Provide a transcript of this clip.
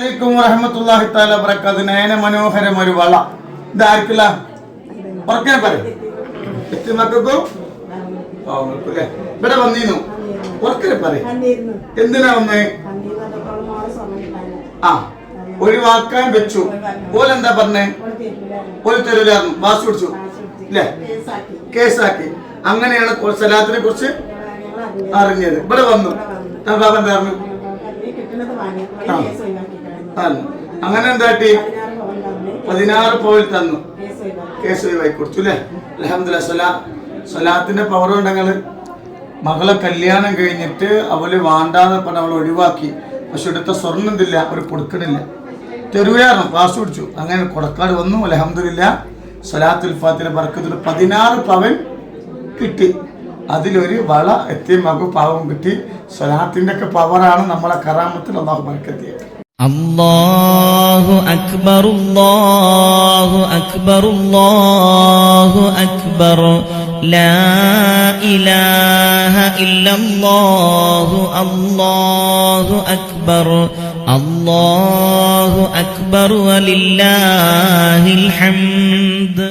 അലൈക്കും വറഹ്മത്തുള്ളാഹി തആല വബറകാതുഹു. നയന മനോഹരം ഒരു വള. ഇതാർക്കില്ല? ഉറക്കെ പറയും. മക്കൾക്കും ഇവിടെ വന്നിരുന്നു. ഉറക്കെ പറയും. എന്തിനാ വന്നേ? ആ ഒഴിവാക്കാൻ വെച്ചു. ഓലെന്താ പറഞ്ഞേ? ഒരു തരൂലായിരുന്നു. വാശി പിടിച്ചു അല്ലേ? കേസാക്കി. അങ്ങനെയാണ് സലാത്തിനെ കുറിച്ച് അറിഞ്ഞത്. ഇവിടെ വന്നു. ബാബ എന്താ പറഞ്ഞു? അങ്ങനെ എന്താട്ടി? 16 പവൻ തന്നു. കേസ് ഒഴിവാക്കി കൊടുത്തു അല്ലേ? അൽഹംദുലില്ലാ. സലാത്തിന്റെ പവർ ഉണ്ടെങ്കിൽ മകളെ കല്യാണം കഴിഞ്ഞിട്ട് അവള് വേണ്ടാതെ പറഞ്ഞ അവളെ ഒഴിവാക്കി. പക്ഷെ എടുത്ത സ്വർണ്ണം ഇതില്ല, അവർ കൊടുക്കണില്ല. തെരുവായിരുന്നു. വാശി പിടിച്ചു. അങ്ങനെ കൊടുക്കാട് വന്നു. അൽഹംദുലില്ലാ. സലാത്തുൽ ഫാത്തിഹ ബർക്കത്തിൽ 16 പവൻ കിട്ടി. അതിലൊരു വള എത്തിയ മകു പാവം കിട്ടി. സ്വലാത്തിന്റെ ഒക്കെ പവറാണ് നമ്മളെ കറാമത്തിൽ അല്ലാഹു ബർക്കത്തിയത്. അല്ലാഹു അക്ബർ അല്ലാഹു അക്ബർ അല്ലാഹു അക്ബർ ലാ ഇലാഹ ഇല്ലല്ലാഹു അല്ലാഹു അക്ബർ അല്ലാഹു അക്ബർ വലില്ലാഹിൽ ഹംദ്.